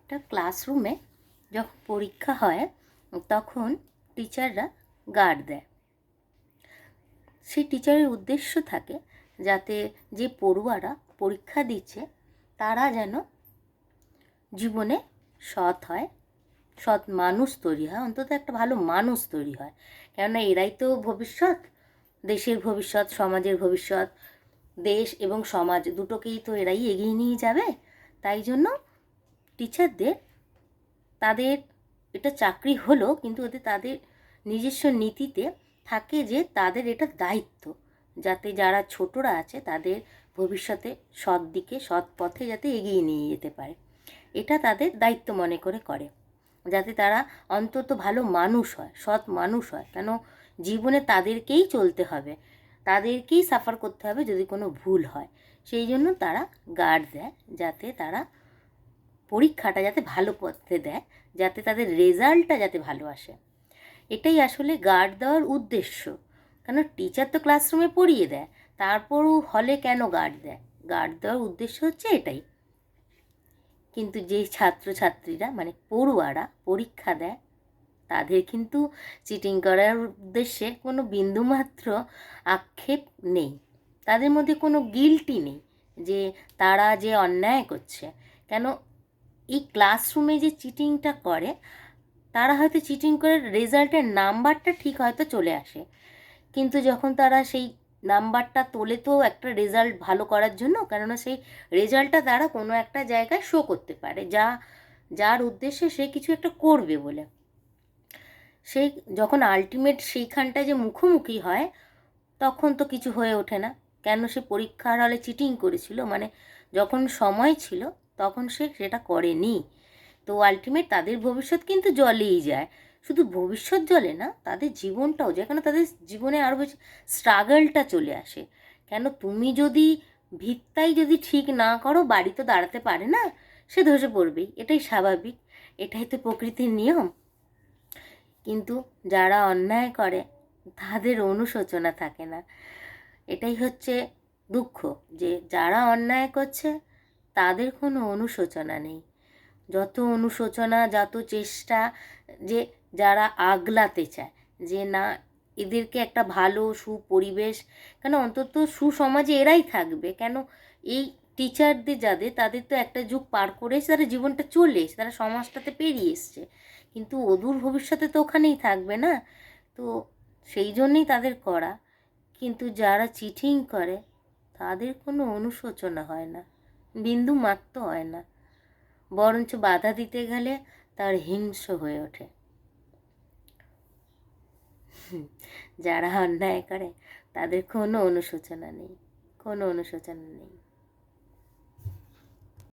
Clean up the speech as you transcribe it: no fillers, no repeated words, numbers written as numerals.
একটা ক্লাসরুমে যখন পরীক্ষা হয় তখন টিচাররা গার্ড দেয়। সেই টিচারের উদ্দেশ্য থাকে যাতে যে পড়ুয়ারা পরীক্ষা দিচ্ছে তারা যেন জীবনে সৎ হয়, সৎ মানুষ তৈরি হয়, অন্তত একটা ভালো মানুষ তৈরি হয়। কেননা এরাই তো ভবিষ্যৎ, দেশের ভবিষ্যৎ, সমাজের ভবিষ্যৎ। দেশ এবং সমাজ দুটোকেই তো এরাই এগিয়ে নিয়ে যাবে। তাই জন্য টিচারদের, তাদের এটা চাকরি হলো, কিন্তু ওদের তাদের নিজস্ব নীতিতে থাকে যে তাদের এটা দায়িত্ব যাতে যারা ছোটরা আছে তাদের ভবিষ্যতে সৎ দিকে, সৎ পথে যাতে এগিয়ে নিয়ে যেতে পারে। এটা তাদের দায়িত্ব মনে করে যাতে তারা অন্তত ভালো মানুষ হয়, সৎ মানুষ হয়। কেন জীবনে তাদেরকেই চলতে হবে, তাদেরকেই সাফার করতে হবে যদি কোনো ভুল হয়। সেই জন্য তারা গার্ড দেয় যাতে তারা পরীক্ষাটা যাতে ভালো পথে দেয়, যাতে তাদের রেজাল্টটা যাতে ভালো আসে। এটাই আসলে গার্ড দেওয়ার উদ্দেশ্য। কেন টিচার তো ক্লাসরুমে পড়িয়ে দেয়, তারপরও হলে কেন গার্ড দেয়? গার্ড দেওয়ার উদ্দেশ্য হচ্ছে এটাই। কিন্তু যে ছাত্রছাত্রীরা মানে পড়ুয়ারা পরীক্ষা দেয় তাদের কিন্তু চিটিং করার উদ্দেশ্যে কোনো বিন্দুমাত্র আক্ষেপ নেই, তাদের মধ্যে কোনো গিল্টি নেই যে তারা যে অন্যায় করছে। কেন এই ক্লাসরুমে যে চিটিংটা করে তারা হয়তো চিটিং করে রেজাল্টের নাম্বারটা ঠিক হয়তো চলে আসে, কিন্তু যখন তারা সেই নাম্বারটা তোলে তো একটা রেজাল্ট ভালো করার জন্য, কেননা সেই রেজাল্টটা তারা কোনো একটা জায়গায় শো করতে পারে যার উদ্দেশ্যে সে কিছু একটা করবে বলে। সেই যখন আলটিমেট সেইখানটায় যে মুখোমুখি হয় তখন তো কিছু হয়ে ওঠে না। কেন সে পরীক্ষার হলে চিটিং করেছিল, মানে যখন সময় ছিল তখন সে সেটা করেনি। তো আলটিমেট তাদের ভবিষ্যৎ কিন্তু জলেই যায়। শুধু ভবিষ্যৎ জলে না, তাদের জীবনটাও যায়। কেন তাদের জীবনে আরও বেশি স্ট্রাগলটা চলে আসে। কেন তুমি যদি ভিতটাই যদি ঠিক না করো বাড়ি তো দাঁড়াতে পারে না, সে ধসে পড়বেই, এটাই স্বাভাবিক, এটাই তো প্রকৃতির নিয়ম। কিন্তু যারা অন্যায় করে তাদের অনুশোচনা থাকে না। এটাই হচ্ছে দুঃখ, যে যারা অন্যায় করছে তাদের কোনো অনুশোচনা নেই। যত অনুশোচনা, যত চেষ্টা যে যারা আগলাতে চায় যে না এদেরকে একটা ভালো সুপরিবেশ, কেন অন্তত সুসমাজে এরাই থাকবে। কেন এই টিচারদের যাদের, তাদের তো একটা যুগ পার করে এসে তারা জীবনটা চলে এসে তারা সমাজটাতে পেরিয়ে এসছে, কিন্তু অদূর ভবিষ্যতে তো ওখানেই থাকবে না। তো সেই জন্যেই তাদের করা। কিন্তু যারা চিটিং করে তাদের কোনো অনুশোচনা হয় না, বিন্দু মাত্র হয় না, বরঞ্চ বাধা দিতে গেলে তার হিংস্র হয়ে ওঠে। যারা অন্যায় করে তাদের কোনো অনুশোচনা নেই, কোনো অনুশোচনা নেই।